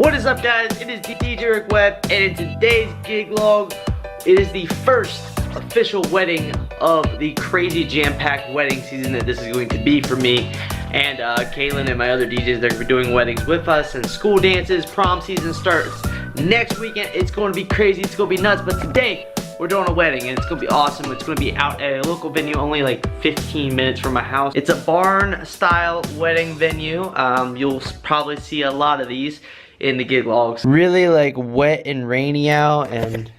What is up, guys? It is DJ Rick Webb, and in today's gig log, it is the first official wedding of the crazy jam-packed wedding season that this is going to be for me. And Kaylin and my other DJs, they're going to be doing weddings with us, and school dances. Prom season starts next weekend. It's going to be crazy, it's going to be nuts, but today we're doing a wedding and it's going to be awesome. It's going to be out at a local venue, only like 15 minutes from my house. It's a barn style wedding venue. You'll probably see a lot of these in the gig logs. Really like wet and rainy out and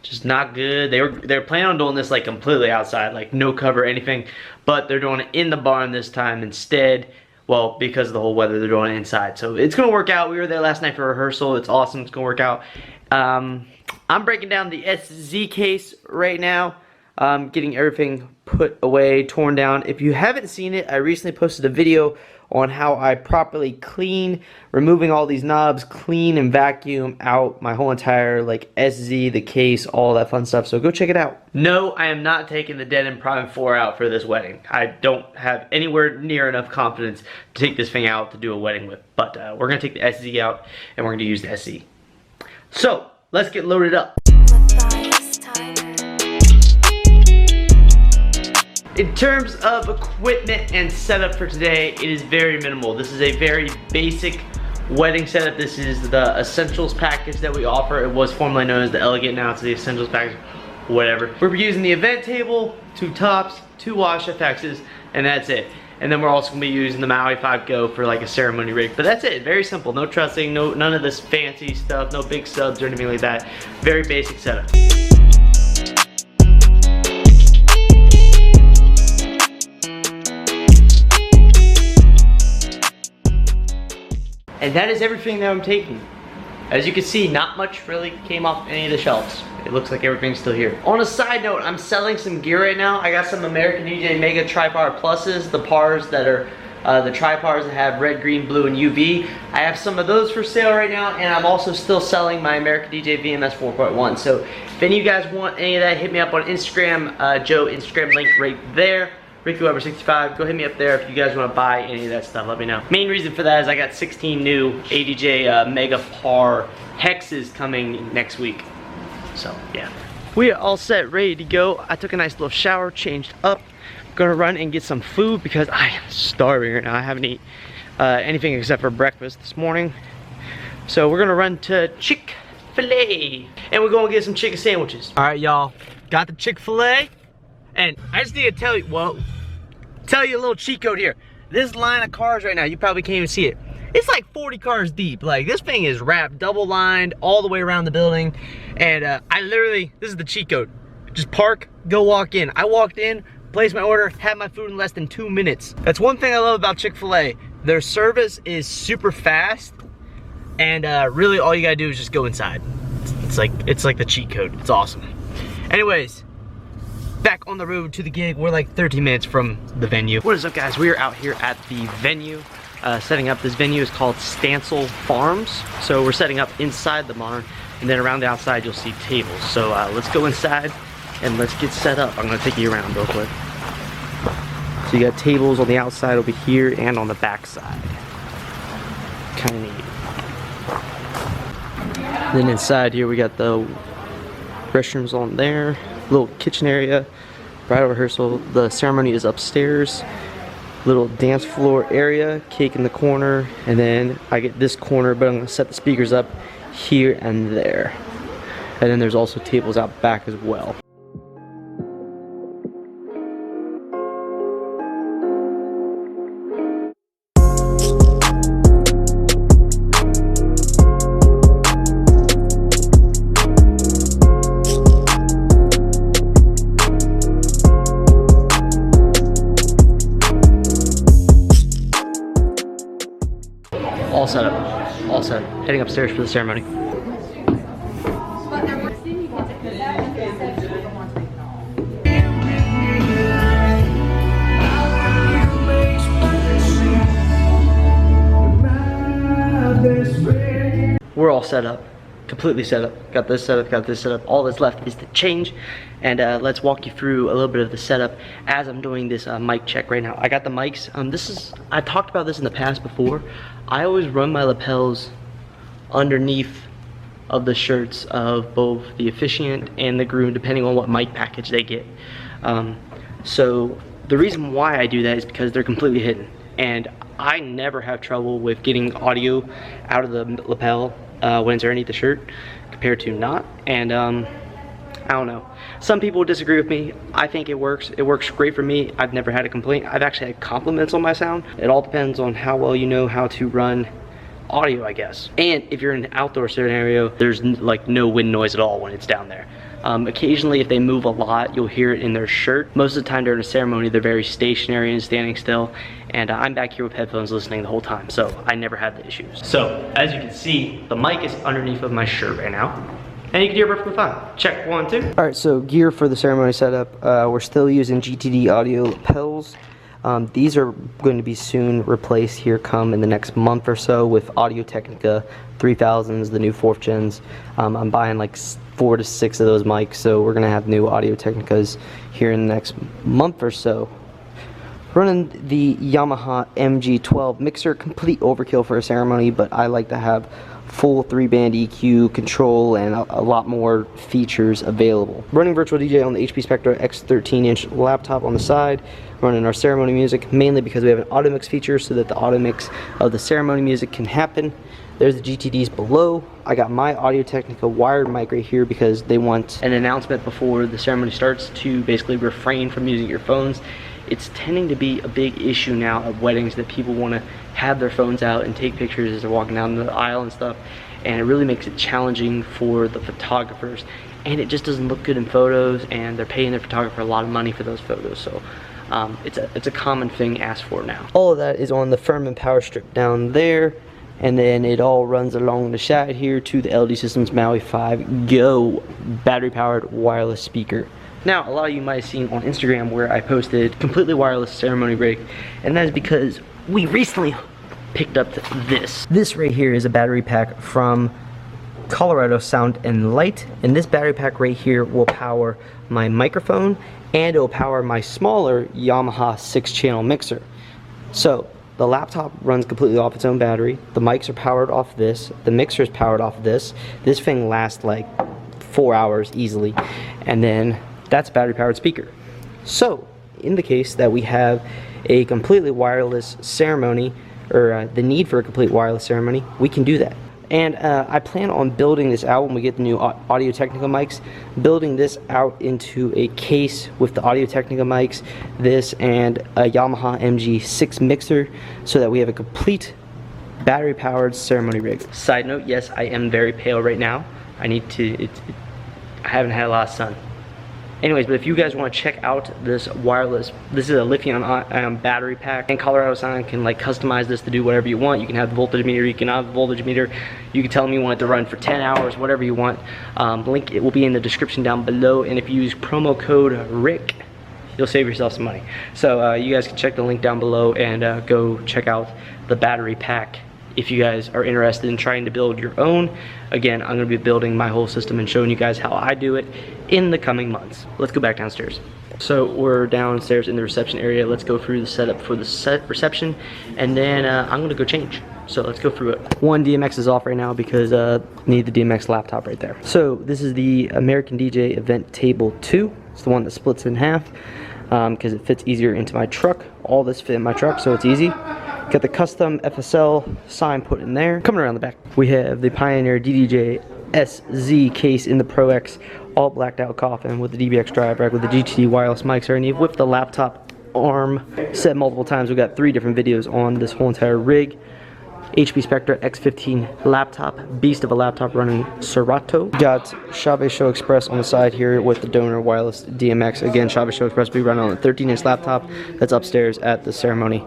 just not good. They're planning on doing this like completely outside, like no cover or anything, but they're doing it in the barn this time instead. Well, because of the whole weather, they're doing it inside. So it's gonna work out. We were there last night for rehearsal. It's awesome, it's gonna work out. I'm breaking down the SZ case right now. Getting everything put away, torn down. If you haven't seen it, I recently posted a video on how I properly clean, removing all these knobs, clean and vacuum out my whole entire like SZ, the case, all that fun stuff. So go check it out. No, I am not taking the Denon Prime 4 out for this wedding. I don't have anywhere near enough confidence to take this thing out to do a wedding with. But we're gonna take the SZ out and we're gonna use the SC. So let's get loaded up. In terms of equipment and setup for today, it is very minimal. This is a very basic wedding setup. This is the Essentials package that we offer. It was formerly known as the Elegant, now it's the Essentials package, whatever. We're using the event table, 2 tops, 2 wash FXs, and that's it. And then we're also gonna be using the Maui 5 Go for like a ceremony rig. But that's it, very simple. No trussing, none of this fancy stuff, no big subs or anything like that. Very basic setup. And that is everything that I'm taking. As you can see, not much really came off any of the shelves. It looks like everything's still here. On a side note, I'm selling some gear right now. I got some American DJ Mega Tri-Power Pluses, the pars that are the tri-pars that have red, green, blue, and UV. I have some of those for sale right now, and I'm also still selling my American DJ VMS 4.1. So if any of you guys want any of that, hit me up on Instagram. Joe, Instagram link right there. RickyWeber65, go hit me up there if you guys want to buy any of that stuff, let me know. Main reason for that is I got 16 new ADJ Mega Par hexes coming next week. So, yeah. We are all set, ready to go. I took a nice little shower, changed up. Gonna run and get some food because I am starving right now. I haven't eaten anything except for breakfast this morning. So we're gonna run to Chick-fil-A. And we're gonna get some chicken sandwiches. All right, y'all. Got the Chick-fil-A. And I just need to tell you, tell you a little cheat code here. This line of cars right now, you probably can't even see it. It's like 40 cars deep. Like, this thing is wrapped, double lined, all the way around the building. And I literally, this is the cheat code. Just park, go walk in. I walked in, placed my order, had my food in less than 2 minutes. That's one thing I love about Chick-fil-A. Their service is super fast. And really all you gotta do is just go inside. It's like the cheat code. It's awesome. Anyways, back on the road to the gig. We're like 13 minutes from the venue. What is up, guys? We are out here at the venue, setting up. This venue is called Stancil Farms. So we're setting up inside the barn, and then around the outside you'll see tables. So let's go inside and let's get set up. I'm gonna take you around real quick. So you got tables on the outside over here and on the back side. Kind of neat. Then inside here we got the restrooms on there. Little kitchen area, bridal rehearsal. The ceremony is upstairs. Little dance floor area, cake in the corner, and then I get this corner, but I'm gonna set the speakers up here and there. And then there's also tables out back as well. All set up, all set. Heading upstairs for the ceremony. We're all set up, completely set up. Got this set up, got this set up. All that's left is to change. And let's walk you through a little bit of the setup as I'm doing this mic check right now. I got the mics. I talked about this in the past before. I always run my lapels underneath of the shirts of both the officiant and the groom, depending on what mic package they get. So the reason why I do that is because they're completely hidden, and I never have trouble with getting audio out of the lapel when it's underneath the shirt compared to not. And I don't know, some people disagree with me. I think it works great for me. I've never had a complaint. I've actually had compliments on my sound. It all depends on how well you know how to run audio, I guess. And if you're in an outdoor scenario, there's like no wind noise at all when it's down there. Occasionally, if they move a lot, you'll hear it in their shirt. Most of the time during a ceremony, they're very stationary and standing still, and I'm back here with headphones listening the whole time, so I never had the issues. So as you can see, the mic is underneath of my shirt right now, and you can hear perfectly fine. Check 1, 2. All right, so gear for the ceremony setup. We're still using GTD audio lapels. These are going to be soon replaced here come in the next month or so with Audio Technica 3000s, the new 4th gens. I'm buying like 4 to 6 of those mics, so we're gonna have new Audio Technicas here in the next month or so. Running the Yamaha MG12 mixer, complete overkill for a ceremony, but I like to have full 3-band EQ control and a lot more features available. Running Virtual DJ on the HP Spectra X13-inch laptop on the side, running our ceremony music, mainly because we have an auto mix feature so that the auto mix of the ceremony music can happen. There's the GTDs below. I got my Audio Technica wired mic right here because they want an announcement before the ceremony starts to basically refrain from using your phones. It's tending to be a big issue now at weddings that people want to have their phones out and take pictures as they're walking down the aisle and stuff, and it really makes it challenging for the photographers, and it just doesn't look good in photos, and they're paying their photographer a lot of money for those photos. So it's a common thing asked for now. All of that is on the Furman power strip down there, and then it all runs along the side here to the LD Systems Maui 5 Go battery powered wireless speaker. Now, a lot of you might have seen on Instagram where I posted completely wireless ceremony rig, and that is because we recently picked up this. This right here is a battery pack from Colorado Sound and Light, and this battery pack right here will power my microphone, and it will power my smaller Yamaha 6-channel mixer. So the laptop runs completely off its own battery, the mics are powered off this, the mixer is powered off this. This thing lasts like 4 hours easily, and then that's a battery powered speaker. So in the case that we have a completely wireless ceremony, or the need for a complete wireless ceremony, we can do that. And I plan on building this out when we get the new Audio Technica mics, building this out into a case with the Audio Technica mics, this and a Yamaha MG6 mixer, so that we have a complete battery powered ceremony rig. Side note, yes, I am very pale right now. I need to, I haven't had a lot of sun. Anyways, but if you guys want to check out this wireless, this is a lithium-ion battery pack, and Colorado Sound can like customize this to do whatever you want. You can have the voltage meter, you can have the voltage meter, you can tell them you want it to run for 10 hours, whatever you want. Link, it will be in the description down below, and if you use promo code RICK, you'll save yourself some money. So you guys can check the link down below and go check out the battery pack if you guys are interested in trying to build your own. Again, I'm gonna be building my whole system and showing you guys how I do it in the coming months. Let's go back downstairs. So we're downstairs in the reception area. Let's go through the setup for the reception, and then I'm gonna go change. So let's go through it. One DMX is off right now because need the DMX laptop right there. So this is the American DJ Event Table 2. It's the one that splits in half because it fits easier into my truck. All this fit in my truck, so it's easy. Got the custom FSL sign put in there. Coming around the back, we have the Pioneer DDJ SZ case in the Pro X, all blacked out coffin with the DBX drive rack with the GTD wireless mics underneath with the laptop arm. Said multiple times, we got 3 different videos on this whole entire rig. HP Spectra X15 laptop, beast of a laptop running Serato. Got Chavez Show Express on the side here with the donor wireless DMX. Again, Chavez Show Express will be running on a 13-inch laptop that's upstairs at the ceremony.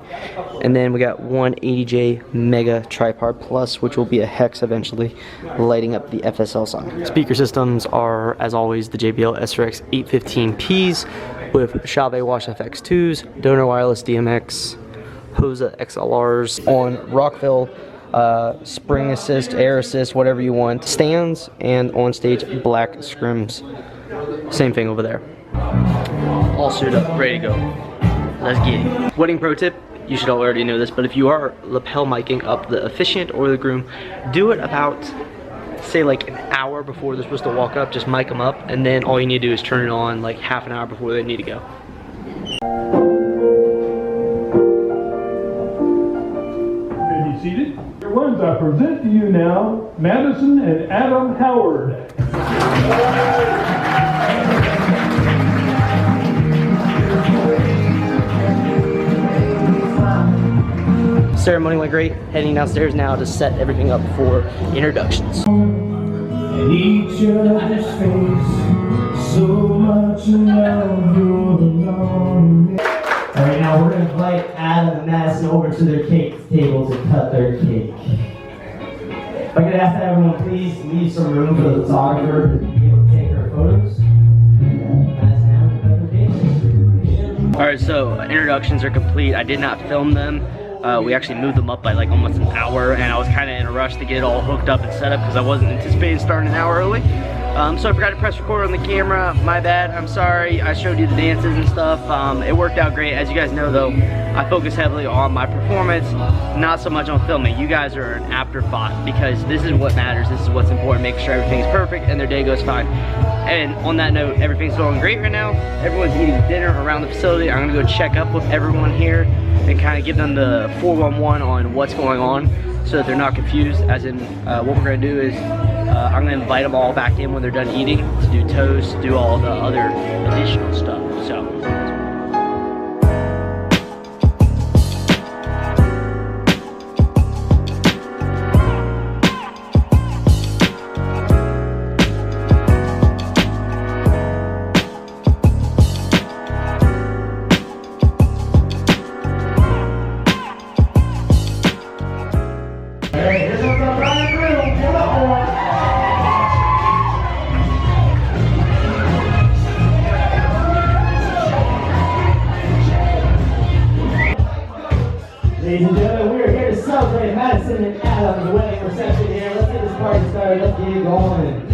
And then we got one 80J Mega Tripod Plus, which will be a hex eventually, lighting up the FSL sign. Speaker systems are, as always, the JBL SRX 815Ps with Chavez Wash FX2s, donor wireless DMX, Hosa XLRs on Rockville, spring assist, air assist, whatever you want, stands, and on stage black scrims. Same thing over there. All suited up, ready to go. Let's get it. Wedding pro tip: you should already know this, but if you are lapel micing up the officiant or the groom, do it about, say like an hour before they're supposed to walk up. Just mic them up, and then all you need to do is turn it on like half an hour before they need to go. May be seated. Your ones, I present to you now Madison and Adam Howard. Ceremony went great. Heading downstairs now to set everything up for introductions. And each other's face, so much love you're alone. Alright, now we're gonna invite Adam and Madison over to their cake table to cut their cake. If I could ask that everyone please leave some room for the photographer to be able to take our photos. Madison, Adam, cut their cake. Alright, so introductions are complete. I did not film them. We actually moved them up by like almost an hour, and I was kind of in a rush to get it all hooked up and set up because I wasn't anticipating starting an hour early. So I forgot to press record on the camera. My bad, I'm sorry. I showed you the dances and stuff. It worked out great. As you guys know though, I focus heavily on my performance, not so much on filming. You guys are an afterthought because this is what matters. This is what's important, making sure everything's perfect and their day goes fine. And on that note, everything's going great right now. Everyone's eating dinner around the facility. I'm gonna go check up with everyone here and kind of give them the 411 on what's going on so that they're not confused. As in, what we're gonna do is I'm gonna invite them all back in when they're done eating to do toast, do all the other additional stuff. So. Ladies and gentlemen, we're here to celebrate Madison and Adam's wedding reception here. Let's get this party started. Let's get it going.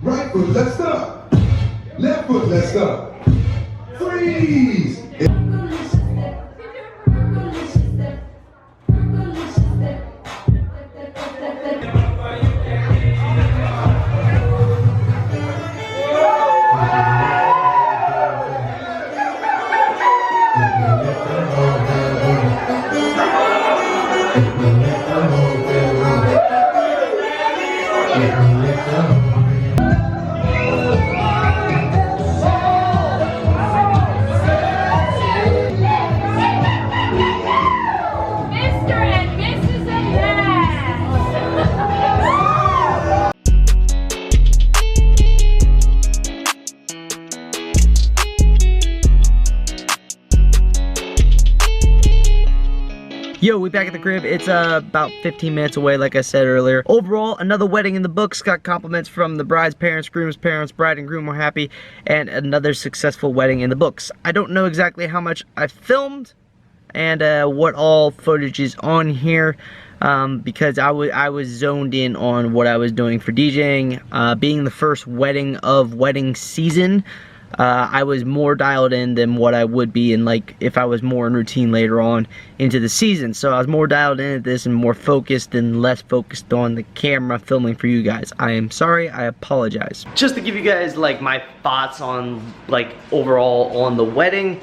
Right foot, let's stop. Left foot, let's stop. Freeze. Yo, we back at the crib. It's about 15 minutes away, like I said earlier. Overall, another wedding in the books. Got compliments from the bride's parents, groom's parents. Bride and groom were happy, and another successful wedding in the books. I don't know exactly how much I filmed and what all footage is on here because I was zoned in on what I was doing for DJing. Being the first wedding of wedding season, I was more dialed in than what I would be in, like, if I was more in routine later on into the season. So I was more dialed in at this and more focused and less focused on the camera filming for you guys. I am sorry, I apologize. Just to give you guys like my thoughts on like overall on the wedding.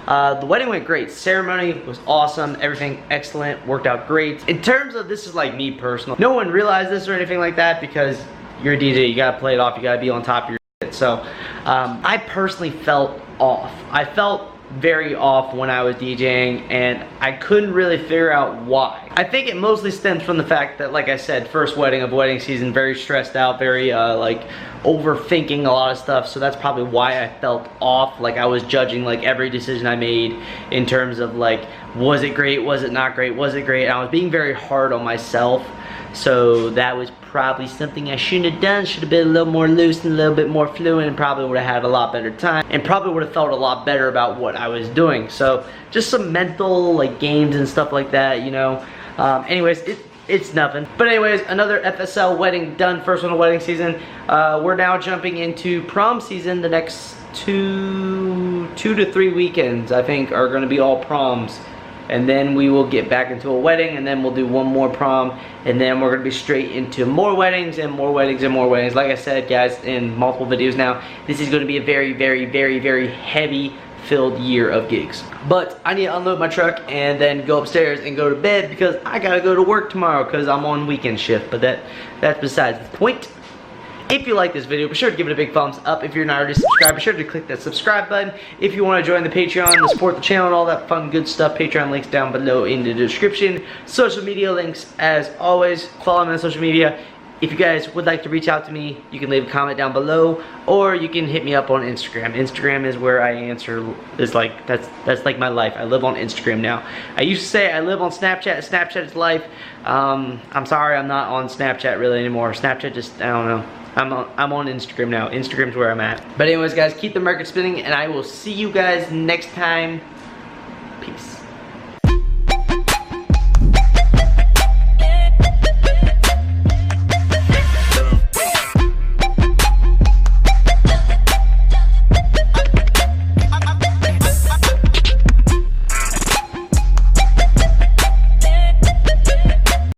The wedding went great. Ceremony was awesome. Everything excellent. Worked out great. In terms of, this is like me personal. No one realized this or anything like that because you're a DJ. You gotta play it off. You gotta be on top of your shit. So I personally felt off. I felt very off when I was DJing, and I couldn't really figure out why. I think it mostly stems from the fact that, like I said, first wedding of wedding season, very stressed out, very like overthinking a lot of stuff. So that's probably why I felt off. Like I was judging like every decision I made in terms of like, was it great, was it not great, was it great? And I was being very hard on myself. So that was probably something I shouldn't have done. Should have been a little more loose and a little bit more fluent, and probably would have had a lot better time, and probably would have felt a lot better about what I was doing. So just some mental like games and stuff like that, you know. Anyways, it's nothing. But anyways, another FSL wedding done, first one of wedding season. We're now jumping into prom season. The next two to three weekends, I think, are gonna be all proms. And then we will get back into a wedding, and then we'll do one more prom, and then we're gonna be straight into more weddings and more weddings and more weddings. Like I said, guys, in multiple videos now, this is gonna be a very, very, very, very heavy filled year of gigs. But I need to unload my truck and then go upstairs and go to bed because I gotta go to work tomorrow because I'm on weekend shift. But that's besides the point. If you like this video, be sure to give it a big thumbs up. If you're not already subscribed, be sure to click that subscribe button. If you want to join the Patreon to support the channel and all that fun good stuff, Patreon links down below in the description. Social media links as always. Follow me on social media. If you guys would like to reach out to me, you can leave a comment down below, or you can hit me up on Instagram. Instagram is where I answer, is like, that's like my life. I live on Instagram now. I used to say I live on Snapchat. Snapchat is life. I'm sorry, I'm not on Snapchat really anymore. Snapchat just, I don't know. I'm on Instagram now. Instagram's where I'm at. But anyways, guys, keep the record spinning, and I will see you guys next time.